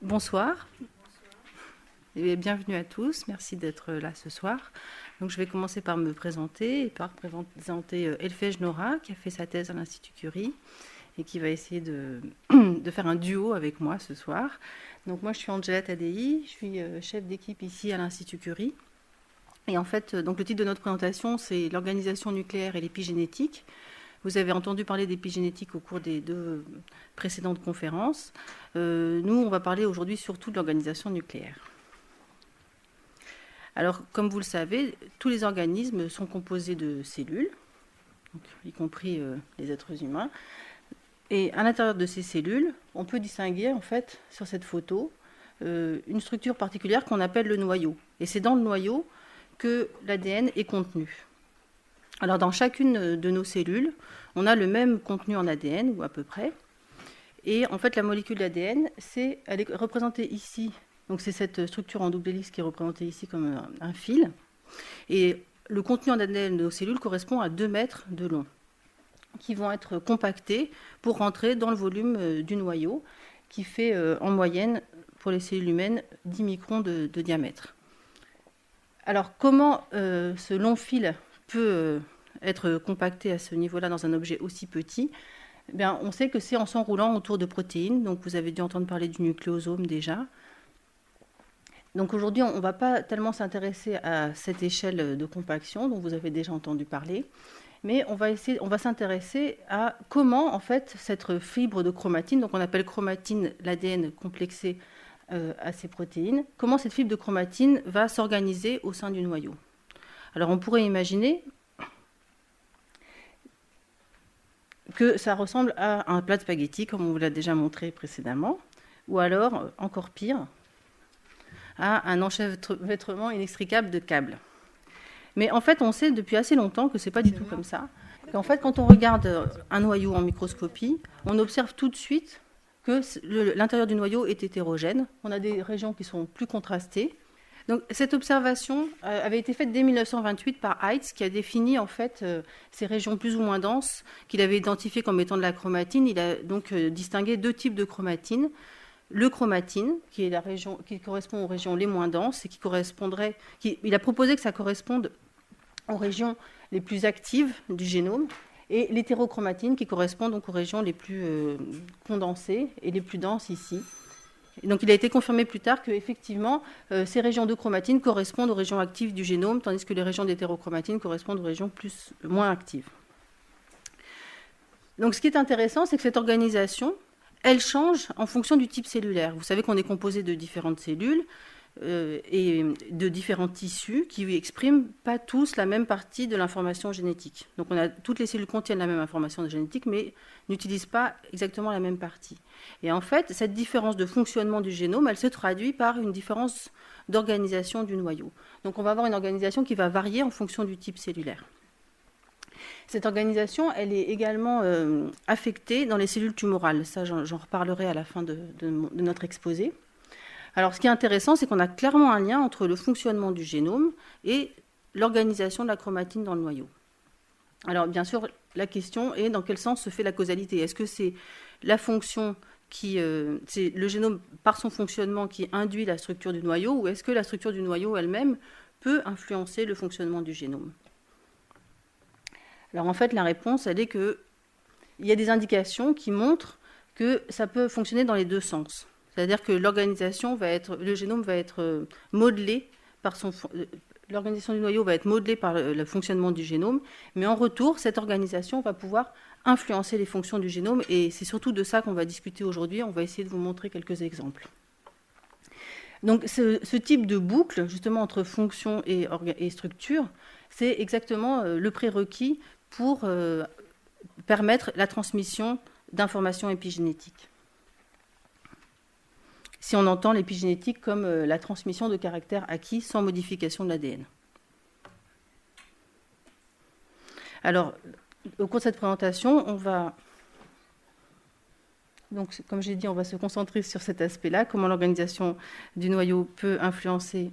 Bonsoir et bienvenue à tous. Merci d'être là ce soir. Donc, je vais commencer par me présenter et par présenter Elfège Nora, qui a fait sa thèse à l'Institut Curie et qui va essayer de faire un duo avec moi ce soir. Donc, moi, je suis Angela Tadei, je suis chef d'équipe ici à l'Institut Curie. Et en fait, donc, le titre de notre présentation, c'est l'organisation nucléaire et l'épigénétique. Vous avez entendu parler d'épigénétique au cours des deux précédentes conférences. Nous, on va parler aujourd'hui surtout de l'organisation nucléaire. Alors, comme vous le savez, tous les organismes sont composés de cellules, donc, y compris les êtres humains. Et à l'intérieur de ces cellules, on peut distinguer, en fait, sur cette photo, une structure particulière qu'on appelle le noyau. Et c'est dans le noyau que l'ADN est contenu. Alors, dans chacune de nos cellules, on a le même contenu en ADN, ou à peu près. Et en fait, la molécule d'ADN, elle est représentée ici. Donc, c'est cette structure en double hélice qui est représentée ici comme un fil. Et le contenu en ADN de nos cellules correspond à 2 mètres de long, qui vont être compactés pour rentrer dans le volume du noyau, qui fait en moyenne, pour les cellules humaines, 10 microns de diamètre. Alors, comment ce long fil peut être compacté à ce niveau-là dans un objet aussi petit? Bien, on sait que c'est en s'enroulant autour de protéines. Donc, vous avez dû entendre parler du nucléosome déjà. Donc, aujourd'hui, on ne va pas tellement s'intéresser à cette échelle de compaction dont vous avez déjà entendu parler, mais on va s'intéresser à comment, en fait, cette fibre de chromatine, donc on appelle chromatine l'ADN complexé à ces protéines, comment cette fibre de chromatine va s'organiser au sein du noyau. Alors, on pourrait imaginer que ça ressemble à un plat de spaghettis, comme on vous l'a déjà montré précédemment, ou alors, encore pire, à un enchevêtrement inextricable de câbles. Mais en fait, on sait depuis assez longtemps que ce n'est pas du tout comme ça. En fait, quand on regarde un noyau en microscopie, on observe tout de suite que l'intérieur du noyau est hétérogène. On a des régions qui sont plus contrastées. Donc, cette observation avait été faite dès 1928 par Heitz, qui a défini en fait ces régions plus ou moins denses qu'il avait identifiées comme étant de la chromatine. Il a donc distingué 2 types de chromatine. Le chromatine, qui est la région qui correspond aux régions les moins denses et il a proposé que ça corresponde aux régions les plus actives du génome, et l'hétérochromatine, qui correspond donc aux régions les plus condensées et les plus denses ici. Et donc, il a été confirmé plus tard qu'effectivement, ces régions de chromatine correspondent aux régions actives du génome, tandis que les régions d'hétérochromatine correspondent aux régions moins actives. Donc, ce qui est intéressant, c'est que cette organisation, elle change en fonction du type cellulaire. Vous savez qu'on est composé de différentes cellules et de différents tissus qui n'expriment pas tous la même partie de l'information génétique. Donc, toutes les cellules contiennent la même information génétique, mais n'utilisent pas exactement la même partie. Et en fait, cette différence de fonctionnement du génome, elle se traduit par une différence d'organisation du noyau. Donc, on va avoir une organisation qui va varier en fonction du type cellulaire. Cette organisation, elle est également affectée dans les cellules tumorales. Ça, j'en reparlerai à la fin de notre exposé. Alors, ce qui est intéressant, c'est qu'on a clairement un lien entre le fonctionnement du génome et l'organisation de la chromatine dans le noyau. Alors, bien sûr, la question est dans quel sens se fait la causalité. Est-ce que c'est la fonction c'est le génome par son fonctionnement qui induit la structure du noyau, ou est-ce que la structure du noyau elle-même peut influencer le fonctionnement du génome? Alors, en fait, la réponse, elle est qu'il y a des indications qui montrent que ça peut fonctionner dans les 2 sens. C'est-à-dire que le génome va être modelé l'organisation du noyau va être modelée par le fonctionnement du génome, mais en retour, cette organisation va pouvoir influencer les fonctions du génome, et c'est surtout de ça qu'on va discuter aujourd'hui. On va essayer de vous montrer quelques exemples. Donc, ce type de boucle, justement, entre fonction et structure, c'est exactement le prérequis pour permettre la transmission d'informations épigénétiques. Si on entend l'épigénétique comme la transmission de caractères acquis sans modification de l'ADN. Alors, au cours de cette présentation, donc, comme j'ai dit, on va se concentrer sur cet aspect-là, comment l'organisation du noyau peut influencer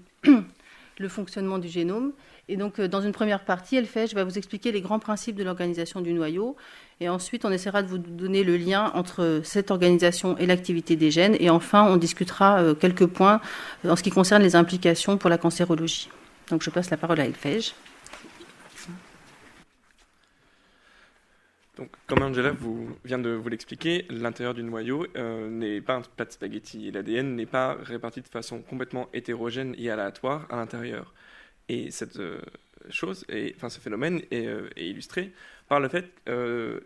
le fonctionnement du génome. Et donc, dans une première partie, Elphège va vous expliquer les grands principes de l'organisation du noyau. Et ensuite, on essaiera de vous donner le lien entre cette organisation et l'activité des gènes. Et enfin, on discutera quelques points en ce qui concerne les implications pour la cancérologie. Donc, je passe la parole à Elphège. Donc, comme Angela vient de vous l'expliquer, l'intérieur du noyau n'est pas un plat de spaghetti. L'ADN n'est pas réparti de façon complètement hétérogène et aléatoire à l'intérieur. Et cette ce phénomène est illustré par le fait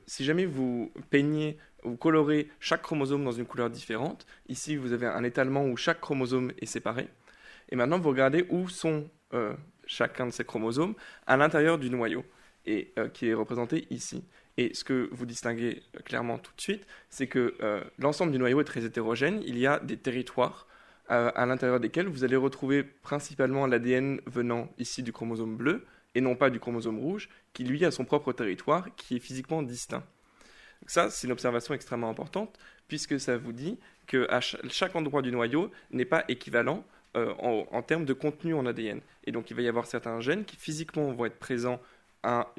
si jamais vous peignez ou colorez chaque chromosome dans une couleur différente, ici vous avez un étalement où chaque chromosome est séparé. Et maintenant, vous regardez où sont chacun de ces chromosomes à l'intérieur du noyau, et qui est représenté ici. Et ce que vous distinguez clairement tout de suite, c'est que l'ensemble du noyau est très hétérogène. Il y a des territoires à l'intérieur desquels vous allez retrouver principalement l'ADN venant ici du chromosome bleu, et non pas du chromosome rouge, qui lui a son propre territoire, qui est physiquement distinct. Donc ça, c'est une observation extrêmement importante, puisque ça vous dit que chaque endroit du noyau n'est pas équivalent en termes de contenu en ADN. Et donc il va y avoir certains gènes qui physiquement vont être présents à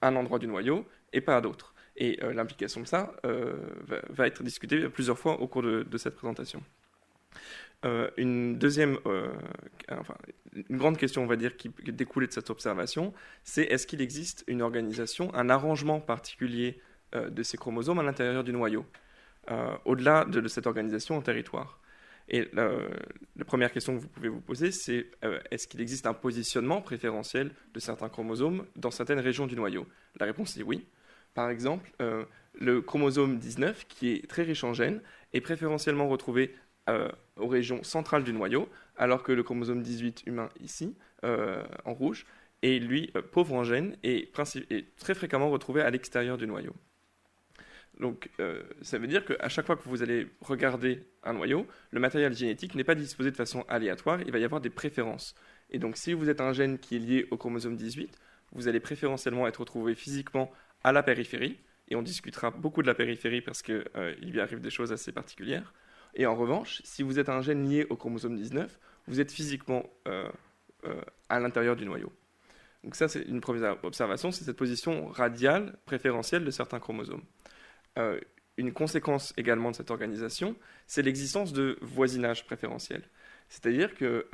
un endroit du noyau, et pas à d'autres. Et l'implication de ça va être discutée plusieurs fois au cours de cette présentation. Une grande question, on va dire, qui découle de cette observation, c'est est-ce qu'il existe une organisation, un arrangement particulier de ces chromosomes à l'intérieur du noyau, au-delà de cette organisation en territoire. Et la première question que vous pouvez vous poser, c'est est-ce qu'il existe un positionnement préférentiel de certains chromosomes dans certaines régions du noyau? La réponse est oui. Par exemple, le chromosome 19, qui est très riche en gènes, est préférentiellement retrouvé aux régions centrales du noyau, alors que le chromosome 18 humain, ici, en rouge, est lui pauvre en gènes et très fréquemment retrouvé à l'extérieur du noyau. Donc, ça veut dire qu'à chaque fois que vous allez regarder un noyau, le matériel génétique n'est pas disposé de façon aléatoire, il va y avoir des préférences. Et donc, si vous êtes un gène qui est lié au chromosome 18, vous allez préférentiellement être retrouvé physiquement à la périphérie, et on discutera beaucoup de la périphérie parce qu'il lui arrive des choses assez particulières. Et en revanche, si vous êtes un gène lié au chromosome 19, vous êtes physiquement à l'intérieur du noyau. Donc ça, c'est une première observation, c'est cette position radiale préférentielle de certains chromosomes. Une conséquence également de cette organisation, c'est l'existence de voisinage préférentiel. C'est-à-dire que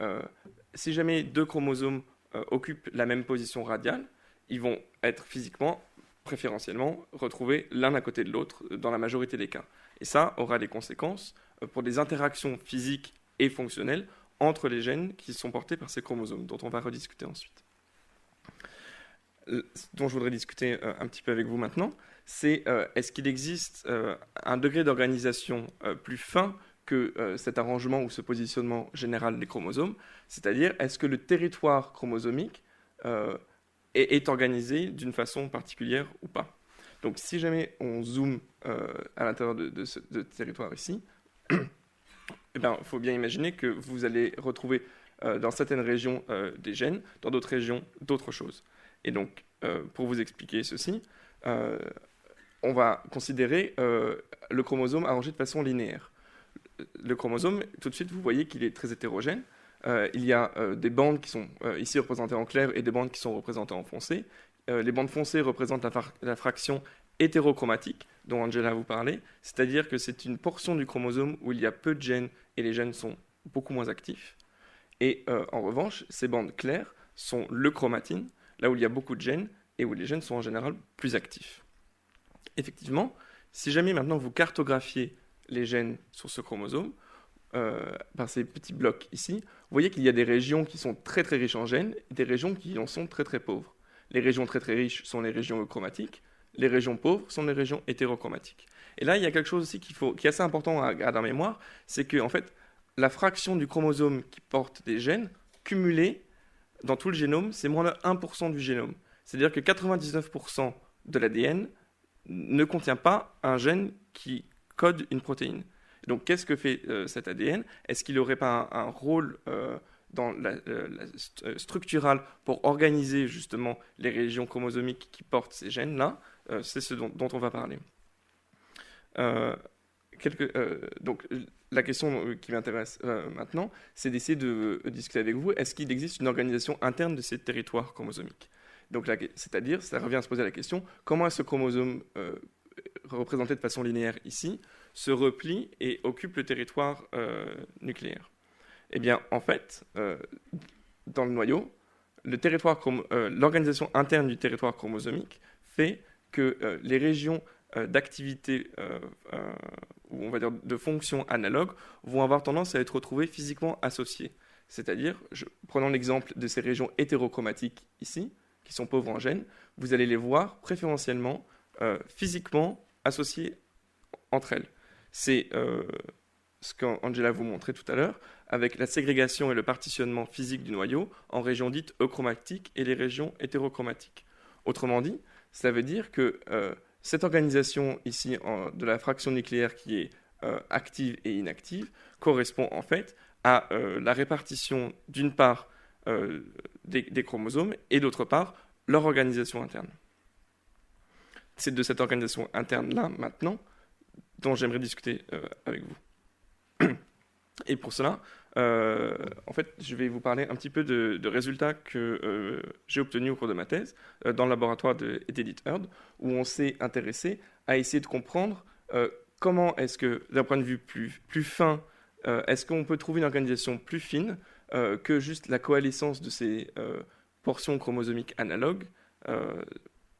si jamais deux chromosomes occupent la même position radiale, ils vont être physiquement, préférentiellement, retrouvés l'un à côté de l'autre dans la majorité des cas. Et ça aura des conséquences pour des interactions physiques et fonctionnelles entre les gènes qui sont portés par ces chromosomes, dont on va rediscuter ensuite. Dont je voudrais discuter un petit peu avec vous maintenant, c'est est-ce qu'il existe un degré d'organisation plus fin que cet arrangement ou ce positionnement général des chromosomes, c'est-à-dire est-ce que le territoire chromosomique est organisé d'une façon particulière ou pas. Donc si jamais on zoome à l'intérieur de ce territoire ici, il faut bien imaginer que vous allez retrouver dans certaines régions des gènes, dans d'autres régions d'autres choses. Et donc, pour vous expliquer ceci, on va considérer le chromosome arrangé de façon linéaire. Le chromosome, tout de suite, vous voyez qu'il est très hétérogène. Il y a des bandes qui sont ici représentées en clair et des bandes qui sont représentées en foncé. Les bandes foncées représentent la fraction hétérochromatique dont Angela vous parlait, c'est-à-dire que c'est une portion du chromosome où il y a peu de gènes et les gènes sont beaucoup moins actifs. Et en revanche, ces bandes claires sont le chromatine, là où il y a beaucoup de gènes et où les gènes sont en général plus actifs. Effectivement, si jamais maintenant vous cartographiez les gènes sur ce chromosome, par ces petits blocs ici, vous voyez qu'il y a des régions qui sont très très riches en gènes et des régions qui en sont très très pauvres. Les régions très très riches sont les régions chromatiques, les régions pauvres sont les régions hétérochromatiques. Et là, il y a quelque chose aussi qui est assez important à garder en mémoire, c'est que en fait, la fraction du chromosome qui porte des gènes, cumulée dans tout le génome, c'est moins de 1% du génome. C'est-à-dire que 99% de l'ADN ne contient pas un gène qui code une protéine. Donc, qu'est-ce que fait cet ADN? Est-ce qu'il n'aurait pas un rôle structural pour organiser justement les régions chromosomiques qui portent ces gènes-là? C'est ce dont on va parler. Donc, la question qui m'intéresse maintenant, c'est d'essayer de discuter avec vous, est-ce qu'il existe une organisation interne de ces territoires chromosomiques? Donc, c'est-à-dire, ça revient à se poser la question, comment est-ce que ce chromosome représenté de façon linéaire ici se replie et occupe le territoire nucléaire? Eh bien, en fait, dans le noyau, l'organisation interne du territoire chromosomique fait que les régions d'activité ou on va dire de fonctions analogues vont avoir tendance à être retrouvées physiquement associées. C'est-à-dire, prenons l'exemple de ces régions hétérochromatiques ici, qui sont pauvres en gènes, vous allez les voir préférentiellement physiquement associées entre elles. C'est ce qu'Angela vous montrait tout à l'heure, avec la ségrégation et le partitionnement physique du noyau en régions dites euchromatiques et les régions hétérochromatiques. Autrement dit, cela veut dire que cette organisation ici de la fraction nucléaire qui est active et inactive correspond en fait à la répartition d'une part des chromosomes et d'autre part leur organisation interne. C'est de cette organisation interne-là maintenant dont j'aimerais discuter avec vous. Et pour cela, en fait, je vais vous parler un petit peu de résultats que j'ai obtenus au cours de ma thèse dans le laboratoire d'Edith Heard, où on s'est intéressé à essayer de comprendre comment est-ce que, d'un point de vue plus fin, est-ce qu'on peut trouver une organisation plus fine que juste la coalescence de ces portions chromosomiques analogues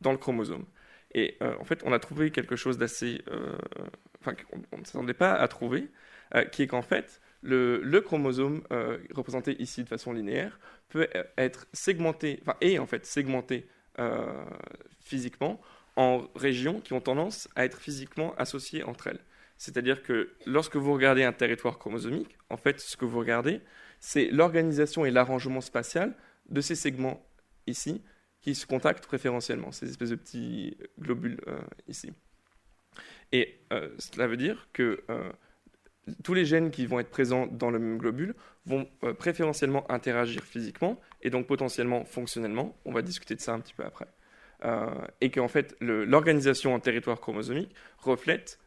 dans le chromosome. Et en fait, on a trouvé quelque chose d'assez... qu'on ne s'attendait pas à trouver, qui est qu'en fait, le chromosome représenté ici de façon linéaire peut être segmenté, est en fait segmenté physiquement en régions qui ont tendance à être physiquement associées entre elles. C'est-à-dire que lorsque vous regardez un territoire chromosomique, en fait, ce que vous regardez, c'est l'organisation et l'arrangement spatial de ces segments ici qui se contactent préférentiellement, ces espèces de petits globules ici. Et cela veut dire que tous les gènes qui vont être présents dans le même globule vont préférentiellement interagir physiquement et donc potentiellement fonctionnellement. On va discuter de ça un petit peu après. Et qu'en fait, l'organisation en territoire chromosomique reflète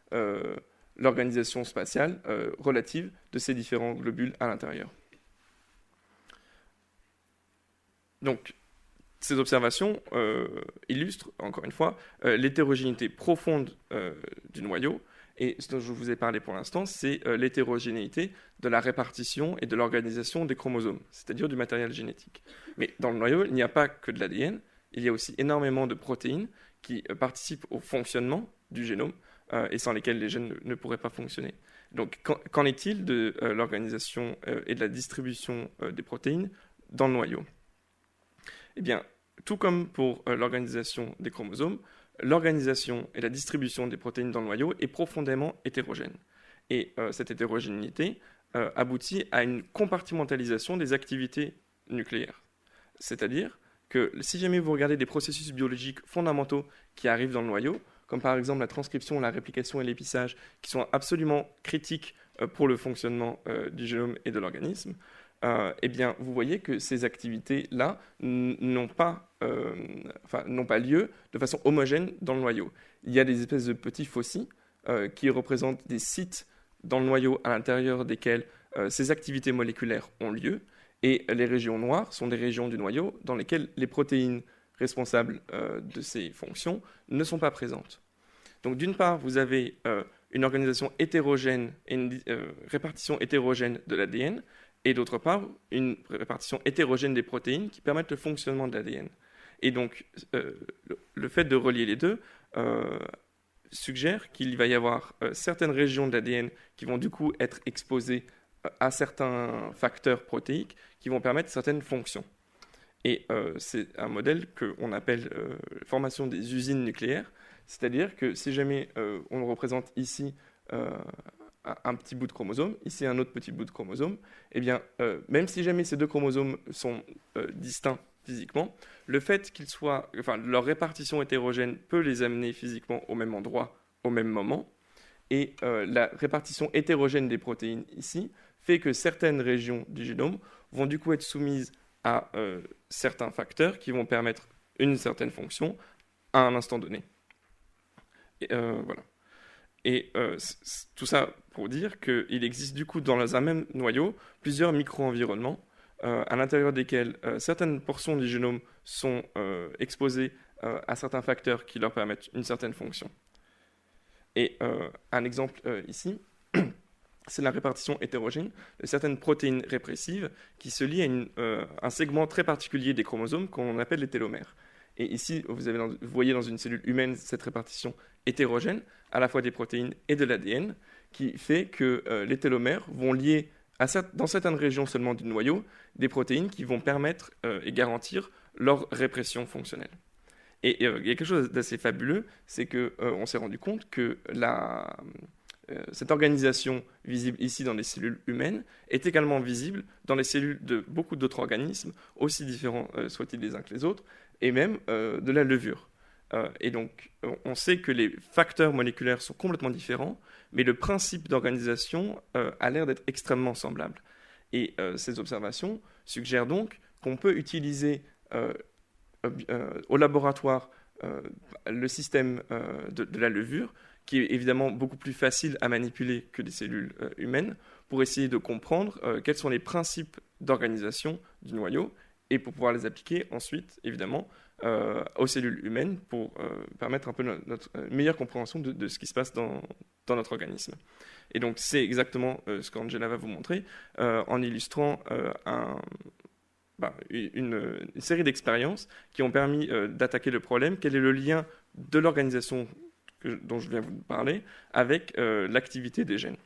l'organisation spatiale relative de ces différents globules à l'intérieur. Donc, ces observations illustrent, encore une fois, l'hétérogénéité profonde du noyau. Et ce dont je vous ai parlé pour l'instant, c'est l'hétérogénéité de la répartition et de l'organisation des chromosomes, c'est-à-dire du matériel génétique. Mais dans le noyau, il n'y a pas que de l'ADN, il y a aussi énormément de protéines qui participent au fonctionnement du génome et sans lesquelles les gènes ne pourraient pas fonctionner. Donc, qu'en est-il de l'organisation et de la distribution des protéines dans le noyau? Eh bien, tout comme pour l'organisation des chromosomes, l'organisation et la distribution des protéines dans le noyau est profondément hétérogène. Et cette hétérogénéité aboutit à une compartimentalisation des activités nucléaires. C'est-à-dire que si jamais vous regardez des processus biologiques fondamentaux qui arrivent dans le noyau, comme par exemple la transcription, la réplication et l'épissage, qui sont absolument critiques pour le fonctionnement du génome et de l'organisme, eh bien, vous voyez que ces activités-là n'ont pas lieu de façon homogène dans le noyau. Il y a des espèces de petits fossiles qui représentent des sites dans le noyau à l'intérieur desquels ces activités moléculaires ont lieu, et les régions noires sont des régions du noyau dans lesquelles les protéines responsables de ces fonctions ne sont pas présentes. Donc d'une part, vous avez une organisation hétérogène et une répartition hétérogène de l'ADN, et d'autre part, une répartition hétérogène des protéines qui permettent le fonctionnement de l'ADN. Et donc, le fait de relier les deux suggère qu'il va y avoir certaines régions de l'ADN qui vont du coup être exposées à certains facteurs protéiques qui vont permettre certaines fonctions. Et c'est un modèle qu'on appelle formation des usines nucléaires, c'est-à-dire que si jamais on le représente ici un petit bout de chromosome, ici un autre petit bout de chromosome, eh bien, même si jamais ces deux chromosomes sont distincts physiquement, le fait leur répartition hétérogène peut les amener physiquement au même endroit, au même moment, et la répartition hétérogène des protéines ici fait que certaines régions du génome vont du coup être soumises à certains facteurs qui vont permettre une certaine fonction à un instant donné. Et, voilà. Et tout ça pour dire qu'il existe du coup dans un même noyau plusieurs micro-environnements à l'intérieur desquels certaines portions du génome sont exposées à certains facteurs qui leur permettent une certaine fonction. Et un exemple ici, c'est la répartition hétérogène de certaines protéines répressives qui se lient à un segment très particulier des chromosomes qu'on appelle les télomères. Et ici, vous voyez dans une cellule humaine cette répartition hétérogène, à la fois des protéines et de l'ADN, qui fait que les télomères vont lier, dans certaines régions seulement du noyau, des protéines qui vont permettre et garantir leur répression fonctionnelle. Et il y a quelque chose d'assez fabuleux, c'est qu'on s'est rendu compte que cette organisation visible ici dans les cellules humaines est également visible dans les cellules de beaucoup d'autres organismes, aussi différents soient-ils les uns que les autres, et même de la levure. Et donc, on sait que les facteurs moléculaires sont complètement différents, mais le principe d'organisation a l'air d'être extrêmement semblable. Et ces observations suggèrent donc qu'on peut utiliser au laboratoire le système de la levure, qui est évidemment beaucoup plus facile à manipuler que les cellules humaines, pour essayer de comprendre quels sont les principes d'organisation du noyau, et pour pouvoir les appliquer ensuite, évidemment, aux cellules humaines, pour permettre un peu notre meilleure compréhension de ce qui se passe dans notre organisme. Et donc c'est exactement ce qu'Angela va vous montrer, en illustrant une série d'expériences qui ont permis d'attaquer le problème. Quel est le lien de l'organisation dont je viens vous parler avec l'activité des gènes?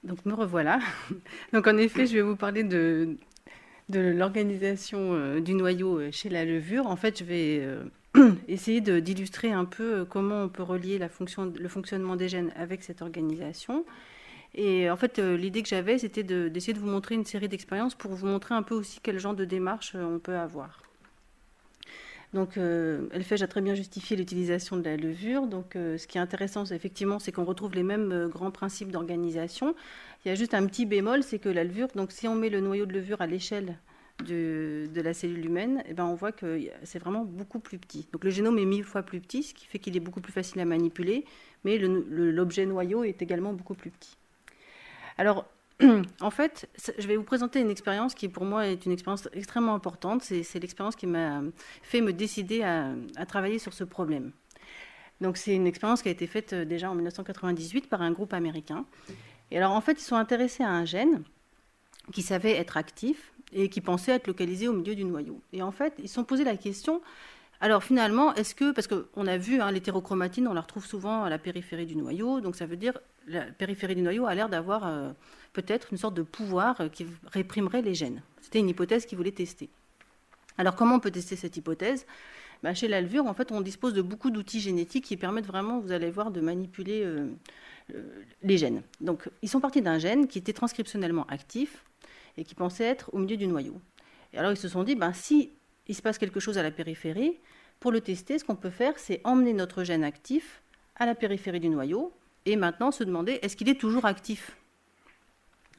Donc me revoilà. Donc en effet, je vais vous parler de l'organisation du noyau chez la levure. En fait, je vais essayer d'illustrer un peu comment on peut relier le fonctionnement des gènes avec cette organisation. Et en fait, l'idée que j'avais, c'était d'essayer de vous montrer une série d'expériences pour vous montrer un peu aussi quel genre de démarche on peut avoir. Donc, Elphège a très bien justifié l'utilisation de la levure. Donc, ce qui est intéressant, effectivement, c'est qu'on retrouve les mêmes grands principes d'organisation. Il y a juste un petit bémol, c'est que la levure, donc si on met le noyau de levure à l'échelle de la cellule humaine, eh ben, on voit que c'est vraiment beaucoup plus petit. Donc, le génome est 1000 fois plus petit, ce qui fait qu'il est beaucoup plus facile à manipuler, mais l'objet noyau est également beaucoup plus petit. Alors, en fait, je vais vous présenter une expérience qui, pour moi, est une expérience extrêmement importante. C'est l'expérience qui m'a fait me décider à travailler sur ce problème. Donc, c'est une expérience qui a été faite déjà en 1998 par un groupe américain. Et alors, en fait, ils sont intéressés à un gène qui savait être actif et qui pensait être localisé au milieu du noyau. Et en fait, ils se sont posé la question... Alors finalement, parce qu'on a vu l'hétérochromatine, on la retrouve souvent à la périphérie du noyau, donc ça veut dire que la périphérie du noyau a l'air d'avoir peut-être une sorte de pouvoir qui réprimerait les gènes. C'était une hypothèse qu'ils voulaient tester. Alors comment on peut tester cette hypothèse ? Chez la levure, en fait, on dispose de beaucoup d'outils génétiques qui permettent vraiment, vous allez voir, de manipuler les gènes. Donc ils sont partis d'un gène qui était transcriptionnellement actif et qui pensait être au milieu du noyau. Et alors ils se sont dit, si il se passe quelque chose à la périphérie, pour le tester, ce qu'on peut faire, c'est emmener notre gène actif à la périphérie du noyau et maintenant se demander, est-ce qu'il est toujours actif ?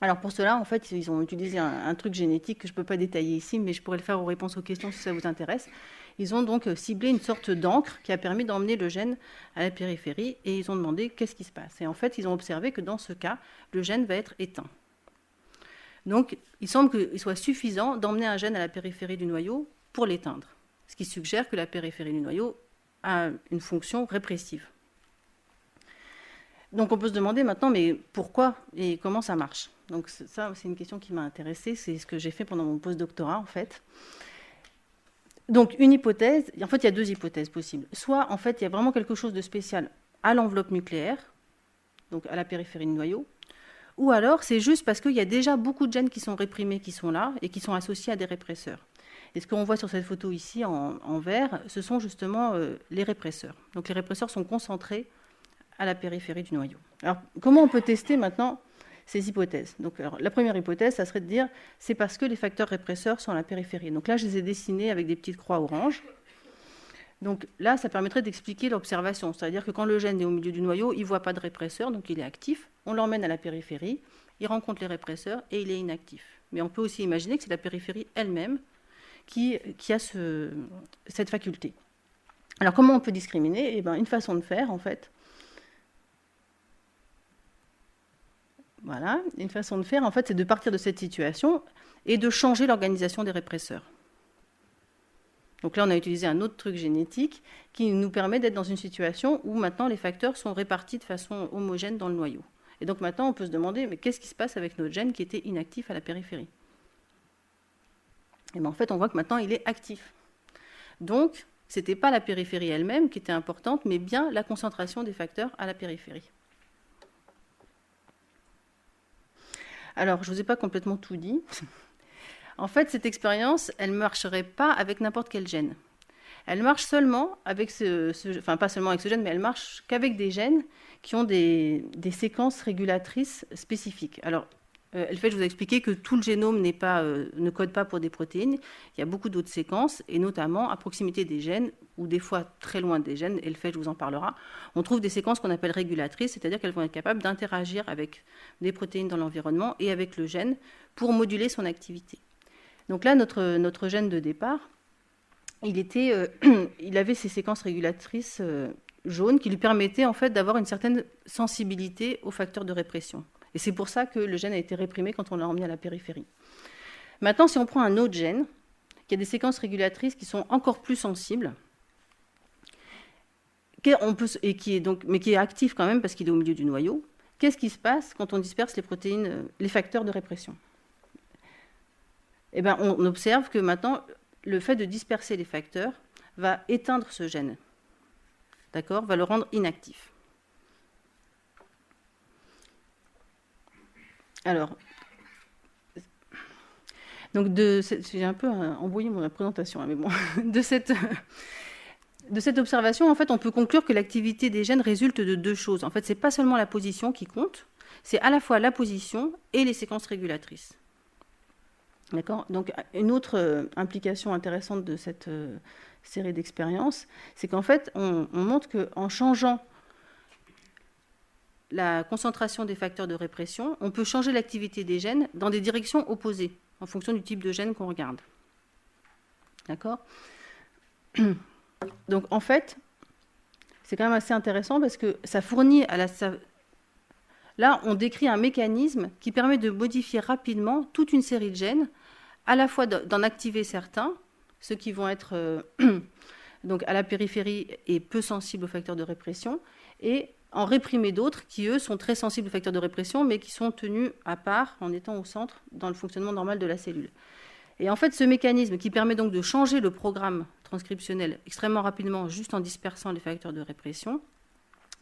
Alors pour cela, en fait, ils ont utilisé un truc génétique que je ne peux pas détailler ici, mais je pourrais le faire aux réponses aux questions si ça vous intéresse. Ils ont donc ciblé une sorte d'encre qui a permis d'emmener le gène à la périphérie et ils ont demandé qu'est-ce qui se passe. Et en fait, ils ont observé que dans ce cas, le gène va être éteint. Donc, il semble qu'il soit suffisant d'emmener un gène à la périphérie du noyau pour l'éteindre, ce qui suggère que la périphérie du noyau a une fonction répressive. Donc on peut se demander maintenant, mais pourquoi et comment ça marche ? Donc ça, c'est une question qui m'a intéressée, c'est ce que j'ai fait pendant mon post-doctorat en fait. Donc une hypothèse, en fait il y a deux hypothèses possibles. Soit en fait il y a vraiment quelque chose de spécial à l'enveloppe nucléaire, donc à la périphérie du noyau, ou alors c'est juste parce qu'il y a déjà beaucoup de gènes qui sont réprimés, qui sont là et qui sont associés à des répresseurs. Et ce qu'on voit sur cette photo ici en vert, ce sont justement les répresseurs. Donc les répresseurs sont concentrés à la périphérie du noyau. Alors comment on peut tester maintenant ces hypothèses ? Donc la première hypothèse, ça serait de dire c'est parce que les facteurs répresseurs sont à la périphérie. Donc là, je les ai dessinés avec des petites croix oranges. Donc là, ça permettrait d'expliquer l'observation. C'est-à-dire que quand le gène est au milieu du noyau, il ne voit pas de répresseur, donc il est actif. On l'emmène à la périphérie, il rencontre les répresseurs et il est inactif. Mais on peut aussi imaginer que c'est la périphérie elle-même qui a cette faculté. Alors, comment on peut discriminer? Eh bien, une façon de faire, en fait, voilà, une façon de faire, en fait, c'est de partir de cette situation et de changer l'organisation des répresseurs. Donc là, on a utilisé un autre truc génétique qui nous permet d'être dans une situation où maintenant les facteurs sont répartis de façon homogène dans le noyau. Et donc maintenant, on peut se demander, mais qu'est-ce qui se passe avec notre gène qui était inactif à la périphérie? Et bien en fait, on voit que maintenant, il est actif. Donc, ce n'était pas la périphérie elle-même qui était importante, mais bien la concentration des facteurs à la périphérie. Alors, je ne vous ai pas complètement tout dit. En fait, cette expérience, elle ne marcherait pas avec n'importe quel gène. Elle marche seulement avec enfin pas seulement avec ce gène, mais elle marche qu'avec des gènes qui ont des séquences régulatrices spécifiques. Alors, je vous ai expliqué que tout le génome ne code pas pour des protéines. Il y a beaucoup d'autres séquences, et notamment à proximité des gènes, ou des fois très loin des gènes, et je vous en parlera, on trouve des séquences qu'on appelle régulatrices, c'est-à-dire qu'elles vont être capables d'interagir avec des protéines dans l'environnement et avec le gène pour moduler son activité. Donc là, notre gène de départ, il avait ces séquences régulatrices jaunes qui lui permettaient en fait d'avoir une certaine sensibilité aux facteurs de répression. Et c'est pour ça que le gène a été réprimé quand on l'a emmené à la périphérie. Maintenant, si on prend un autre gène, qui a des séquences régulatrices qui sont encore plus sensibles, mais qui est actif quand même parce qu'il est au milieu du noyau, qu'est-ce qui se passe quand on disperse les protéines, les facteurs de répression? Eh bien, on observe que maintenant, le fait de disperser les facteurs va éteindre ce gène, d'accord, va le rendre inactif. Alors, donc j'ai un peu embrouillé ma présentation, mais bon, de cette observation, en fait, on peut conclure que l'activité des gènes résulte de deux choses. En fait, ce n'est pas seulement la position qui compte, c'est à la fois la position et les séquences régulatrices. D'accord. Donc, une autre implication intéressante de cette série d'expériences, c'est qu'en fait, on montre qu'en changeant la concentration des facteurs de répression, on peut changer l'activité des gènes dans des directions opposées, en fonction du type de gène qu'on regarde. D'accord. Donc, en fait, c'est quand même assez intéressant parce que ça fournit Là, on décrit un mécanisme qui permet de modifier rapidement toute une série de gènes, à la fois d'en activer certains, ceux qui vont être donc à la périphérie et peu sensibles aux facteurs de répression, et en réprimer d'autres qui, eux, sont très sensibles aux facteurs de répression, mais qui sont tenus à part en étant au centre dans le fonctionnement normal de la cellule. Et en fait, ce mécanisme qui permet donc de changer le programme transcriptionnel extrêmement rapidement, juste en dispersant les facteurs de répression,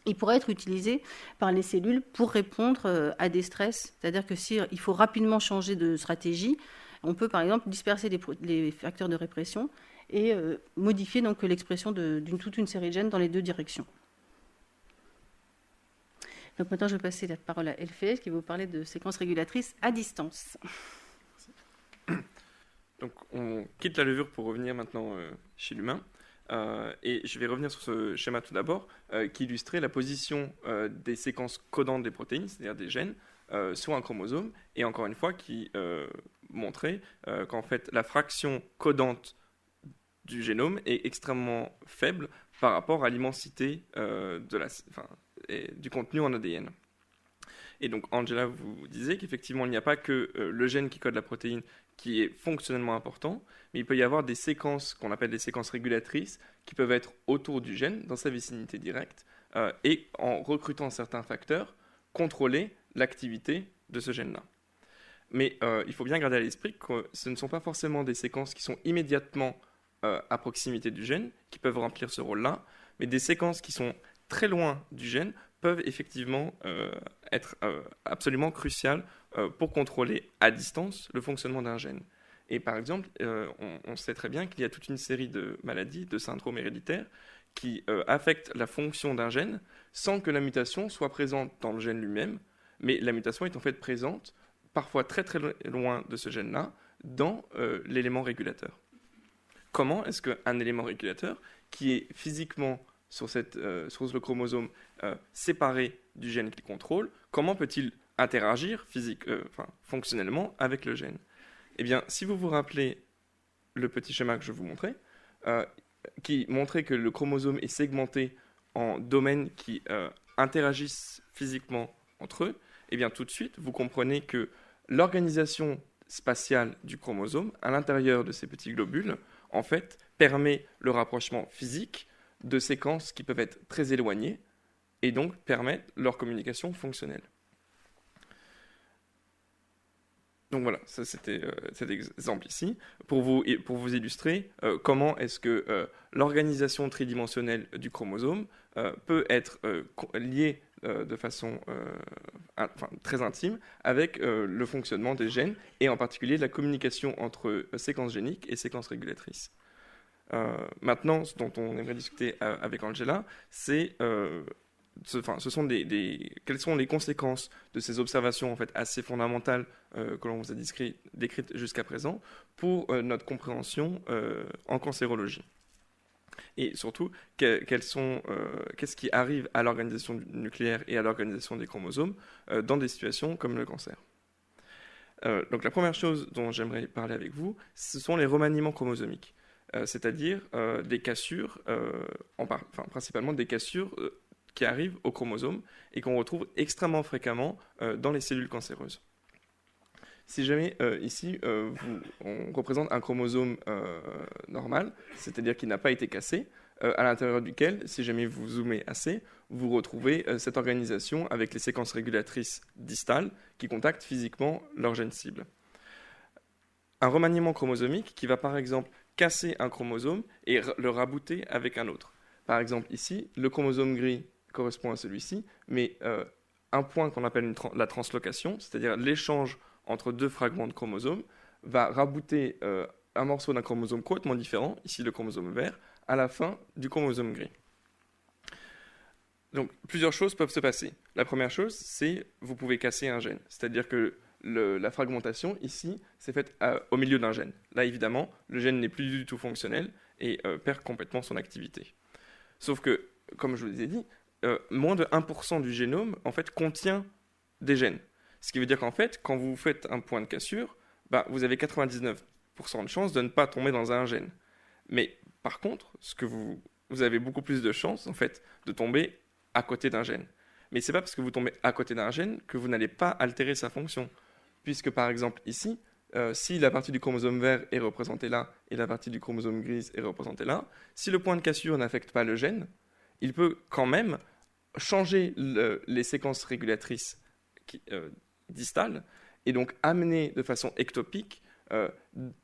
il pourrait être utilisé par les cellules pour répondre à des stress. C'est-à-dire que s'il faut rapidement changer de stratégie, on peut par exemple disperser les facteurs de répression et modifier donc l'expression d'une toute une série de gènes dans les deux directions. Donc maintenant, je vais passer la parole à Elfé, qui va vous parler de séquences régulatrices à distance. Donc on quitte la levure pour revenir maintenant chez l'humain. Et je vais revenir sur ce schéma tout d'abord, qui illustrait la position des séquences codantes des protéines, c'est-à-dire des gènes, sur un chromosome, et encore une fois qui montrait qu'en fait la fraction codante du génome est extrêmement faible par rapport à l'immensité du contenu en ADN. Et donc Angela vous disait qu'effectivement il n'y a pas que le gène qui code la protéine qui est fonctionnellement important, mais il peut y avoir des séquences qu'on appelle des séquences régulatrices qui peuvent être autour du gène, dans sa vicinité directe, et en recrutant certains facteurs, contrôler l'activité de ce gène-là. Mais il faut bien garder à l'esprit que ce ne sont pas forcément des séquences qui sont immédiatement à proximité du gène, qui peuvent remplir ce rôle-là, mais des séquences qui sont très loin du gène peuvent effectivement être absolument cruciales pour contrôler à distance le fonctionnement d'un gène. Et par exemple, on sait très bien qu'il y a toute une série de maladies, de syndromes héréditaires, qui affectent la fonction d'un gène sans que la mutation soit présente dans le gène lui-même, mais la mutation est en fait présente, parfois très très loin de ce gène-là, dans l'élément régulateur. Comment est-ce qu'un élément régulateur, qui est physiquement sur le chromosome séparé du gène qu'il contrôle, comment peut-il interagir fonctionnellement avec le gène? Eh bien, si vous vous rappelez le petit schéma que je vous montrais, qui montrait que le chromosome est segmenté en domaines qui interagissent physiquement entre eux, et bien tout de suite, vous comprenez que l'organisation spatiale du chromosome, à l'intérieur de ces petits globules, en fait, permet le rapprochement physique de séquences qui peuvent être très éloignées, et donc permettent leur communication fonctionnelle. Donc voilà, ça c'était cet exemple ici, pour vous illustrer comment est-ce que l'organisation tridimensionnelle du chromosome peut être liée de façon très intime avec le fonctionnement des gènes, et en particulier la communication entre séquences géniques et séquences régulatrices. Maintenant, ce dont on aimerait discuter avec Angela, c'est quelles sont les conséquences de ces observations en fait, assez fondamentales que l'on vous a décrites jusqu'à présent pour notre compréhension en cancérologie. Et surtout, qu'est-ce qui arrive à l'organisation nucléaire et à l'organisation des chromosomes dans des situations comme le cancer. Donc la première chose dont j'aimerais parler avec vous, ce sont les remaniements chromosomiques, c'est-à-dire des cassures, principalement des cassures qui arrivent au chromosome et qu'on retrouve extrêmement fréquemment dans les cellules cancéreuses. Si jamais ici on représente un chromosome normal, c'est-à-dire qui n'a pas été cassé, à l'intérieur duquel, si jamais vous zoomez assez, vous retrouvez cette organisation avec les séquences régulatrices distales qui contactent physiquement leur gène cible. Un remaniement chromosomique qui va par exemple casser un chromosome et le rabouter avec un autre. Par exemple ici, le chromosome gris correspond à celui-ci, mais un point qu'on appelle la translocation, c'est-à-dire l'échange entre deux fragments de chromosomes, va rabouter un morceau d'un chromosome complètement différent, ici le chromosome vert, à la fin du chromosome gris. Donc plusieurs choses peuvent se passer. La première chose, c'est vous pouvez casser un gène, c'est-à-dire que la fragmentation ici s'est faite au milieu d'un gène. Là évidemment, le gène n'est plus du tout fonctionnel et perd complètement son activité. Sauf que, comme je vous l'ai dit, moins de 1% du génome en fait, contient des gènes. Ce qui veut dire qu'en fait, quand vous faites un point de cassure, vous avez 99% de chances de ne pas tomber dans un gène. Mais par contre, vous avez beaucoup plus de chances en fait, de tomber à côté d'un gène. Mais ce n'est pas parce que vous tombez à côté d'un gène que vous n'allez pas altérer sa fonction. Puisque par exemple ici, si la partie du chromosome vert est représentée là et la partie du chromosome grise est représentée là, si le point de cassure n'affecte pas le gène, il peut quand même changer les séquences régulatrices distales et donc amener de façon ectopique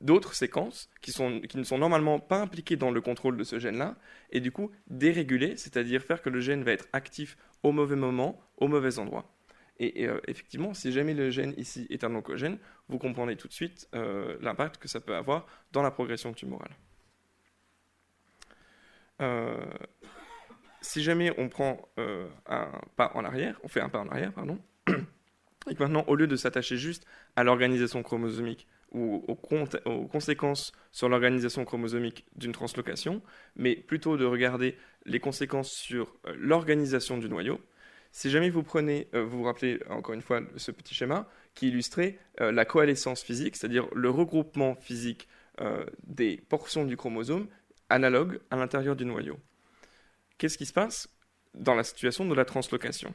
d'autres séquences qui ne sont normalement pas impliquées dans le contrôle de ce gène-là et du coup déréguler, c'est-à-dire faire que le gène va être actif au mauvais moment, au mauvais endroit. Et effectivement, si jamais le gène ici est un oncogène, vous comprenez tout de suite l'impact que ça peut avoir dans la progression tumorale. Si jamais on prend un pas en arrière, et que maintenant, au lieu de s'attacher juste à l'organisation chromosomique ou aux conséquences sur l'organisation chromosomique d'une translocation, mais plutôt de regarder les conséquences sur l'organisation du noyau, si jamais vous vous rappelez encore une fois ce petit schéma qui illustrait la coalescence physique, c'est-à-dire le regroupement physique des portions du chromosome analogues à l'intérieur du noyau. Qu'est-ce qui se passe dans la situation de la translocation ?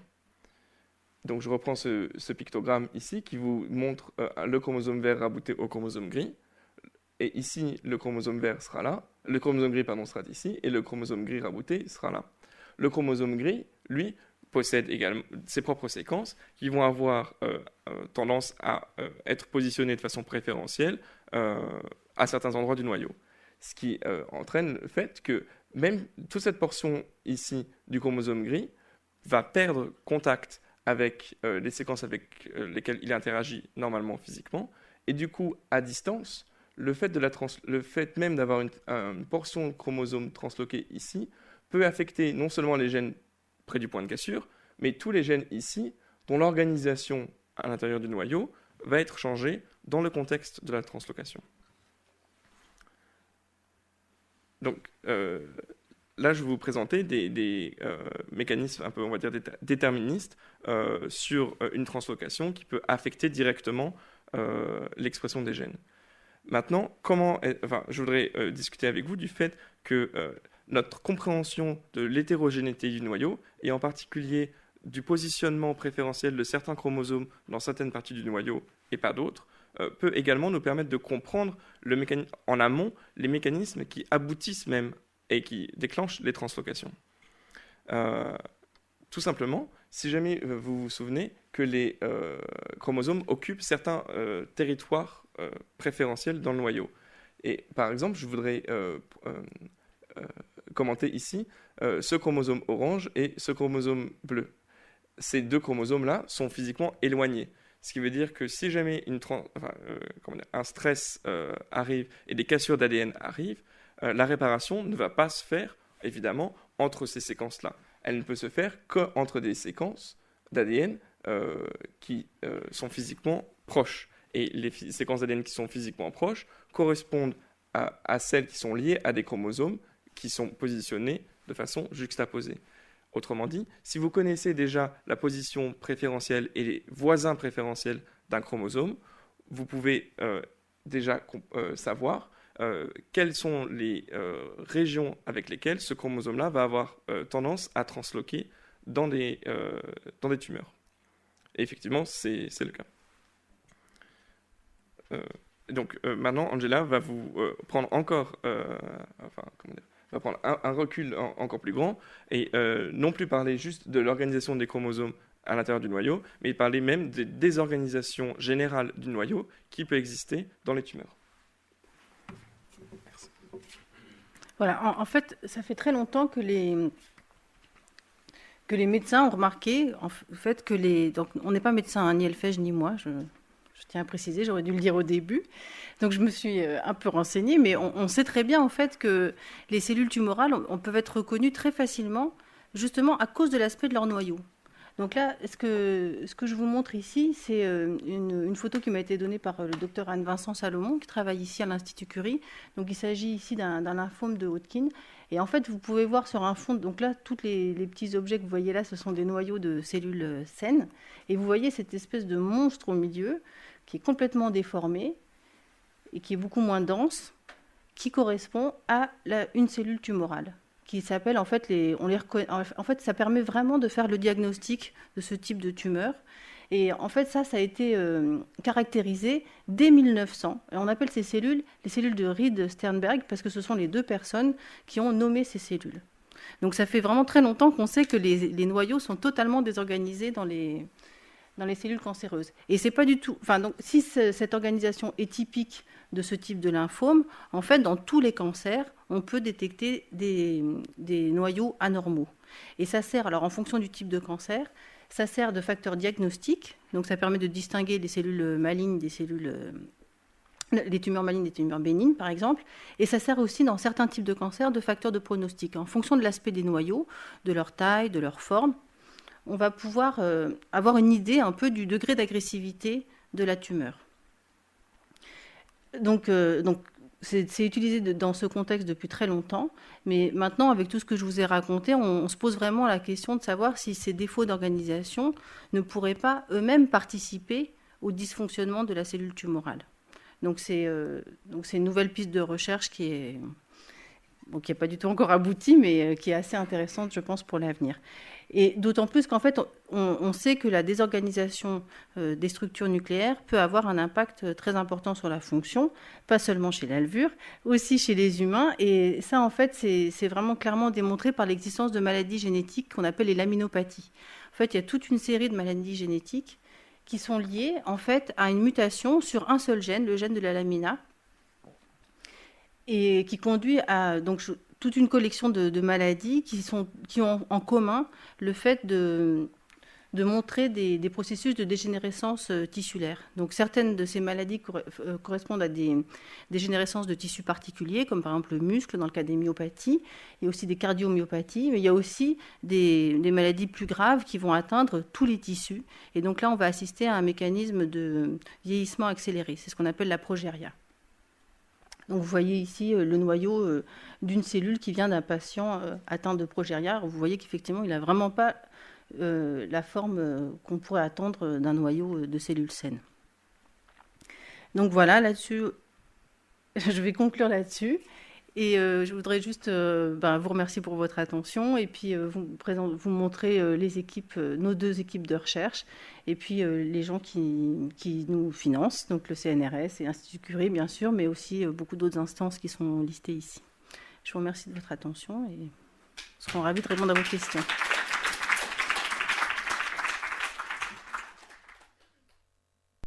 Donc je reprends ce pictogramme ici qui vous montre le chromosome vert rabouté au chromosome gris. Et ici, le chromosome vert sera là, le chromosome gris sera ici, et le chromosome gris rabouté sera là. Le chromosome gris, lui, possède également ses propres séquences qui vont avoir tendance à être positionnées de façon préférentielle à certains endroits du noyau. Ce qui entraîne le fait que même toute cette portion ici du chromosome gris va perdre contact avec les séquences avec lesquelles il interagit normalement physiquement, et du coup, à distance, le fait même d'avoir une portion de chromosome transloquée ici peut affecter non seulement les gènes près du point de cassure, mais tous les gènes ici, dont l'organisation à l'intérieur du noyau va être changée dans le contexte de la translocation. Donc, là, je vais vous présenter des mécanismes un peu, on va dire, déterministes sur une translocation qui peut affecter directement l'expression des gènes. Maintenant, je voudrais discuter avec vous du fait que notre compréhension de l'hétérogénéité du noyau, et en particulier du positionnement préférentiel de certains chromosomes dans certaines parties du noyau et pas d'autres, peut également nous permettre de comprendre en amont les mécanismes qui aboutissent même et qui déclenchent les translocations. Tout simplement, si jamais vous vous souvenez que les chromosomes occupent certains territoires préférentiels dans le noyau. Et par exemple, je voudrais commenter ici ce chromosome orange et ce chromosome bleu. Ces deux chromosomes-là sont physiquement éloignés. Ce qui veut dire que si jamais un stress arrive et des cassures d'ADN arrivent, la réparation ne va pas se faire, évidemment, entre ces séquences-là. Elle ne peut se faire qu'entre des séquences d'ADN qui sont physiquement proches. Et les séquences d'ADN qui sont physiquement proches correspondent à celles qui sont liées à des chromosomes qui sont positionnés de façon juxtaposée. Autrement dit, si vous connaissez déjà la position préférentielle et les voisins préférentiels d'un chromosome, vous pouvez déjà savoir quelles sont les régions avec lesquelles ce chromosome-là va avoir tendance à transloquer dans des tumeurs. Et effectivement, c'est le cas. Donc maintenant, Angela va vous prendre encore va prendre un recul encore plus grand et non plus parler juste de l'organisation des chromosomes à l'intérieur du noyau, mais parler même des désorganisations générales du noyau qui peut exister dans les tumeurs. Merci. Voilà, en fait, ça fait très longtemps que les médecins ont remarqué en fait que donc on n'est pas médecin, hein, ni Elfège ni moi, je tiens à préciser, j'aurais dû le dire au début. Donc je me suis un peu renseignée, mais on sait très bien en fait que les cellules tumorales peuvent être reconnues très facilement, justement à cause de l'aspect de leur noyau. Donc là, ce que je vous montre ici, c'est une photo qui m'a été donnée par le docteur Anne-Vincent Salomon, qui travaille ici à l'Institut Curie. Donc il s'agit ici d'un lymphome de Hodgkin. Et en fait, vous pouvez voir sur un fond, donc là, tous les petits objets que vous voyez là, ce sont des noyaux de cellules saines. Et vous voyez cette espèce de monstre au milieu, qui est complètement déformé et qui est beaucoup moins dense, qui correspond à une cellule tumorale, qui s'appelle, en fait, en fait, ça permet vraiment de faire le diagnostic de ce type de tumeur. Et en fait, ça a été caractérisé dès 1900. Et on appelle ces cellules les cellules de Reed-Sternberg, parce que ce sont les deux personnes qui ont nommé ces cellules. Donc ça fait vraiment très longtemps qu'on sait que les noyaux sont totalement désorganisés dans les cellules cancéreuses. Et c'est pas du tout... Enfin, donc, si cette organisation est typique de ce type de lymphome, en fait, dans tous les cancers, on peut détecter des noyaux anormaux. Et ça sert, alors en fonction du type de cancer, ça sert de facteur diagnostique, donc ça permet de distinguer les cellules malignes les tumeurs malignes des tumeurs bénignes, par exemple, et ça sert aussi dans certains types de cancers de facteur de pronostic. En fonction de l'aspect des noyaux, de leur taille, de leur forme, on va pouvoir avoir une idée un peu du degré d'agressivité de la tumeur. Donc c'est utilisé dans ce contexte depuis très longtemps, mais maintenant, avec tout ce que je vous ai raconté, on se pose vraiment la question de savoir si ces défauts d'organisation ne pourraient pas eux-mêmes participer au dysfonctionnement de la cellule tumorale. Donc c'est une nouvelle piste de recherche qui n'est pas du tout encore aboutie, mais qui est assez intéressante, je pense, pour l'avenir. Et d'autant plus qu'en fait, on sait que la désorganisation des structures nucléaires peut avoir un impact très important sur la fonction, pas seulement chez la levure, aussi chez les humains. Et ça, en fait, c'est vraiment clairement démontré par l'existence de maladies génétiques qu'on appelle les laminopathies. En fait, il y a toute une série de maladies génétiques qui sont liées, en fait, à une mutation sur un seul gène, le gène de la lamina, et qui conduit à toute une collection de maladies qui ont en commun le fait de montrer des processus de dégénérescence tissulaire. Donc certaines de ces maladies correspondent à des dégénérescences de tissus particuliers, comme par exemple le muscle dans le cas des myopathies, et aussi des cardiomyopathies, mais il y a aussi des maladies plus graves qui vont atteindre tous les tissus. Et donc là, on va assister à un mécanisme de vieillissement accéléré. C'est ce qu'on appelle la progéria. Donc vous voyez ici le noyau d'une cellule qui vient d'un patient atteint de progéria. Vous voyez qu'effectivement, il n'a vraiment pas la forme qu'on pourrait attendre d'un noyau de cellules saines. Donc voilà, là-dessus, je vais conclure là-dessus. Et je voudrais juste vous remercier pour votre attention et puis vous montrer les équipes, nos 2 équipes de recherche et puis les gens qui nous financent, donc le CNRS et l'Institut Curie bien sûr, mais aussi beaucoup d'autres instances qui sont listées ici. Je vous remercie de votre attention et nous serons ravis de répondre à vos questions.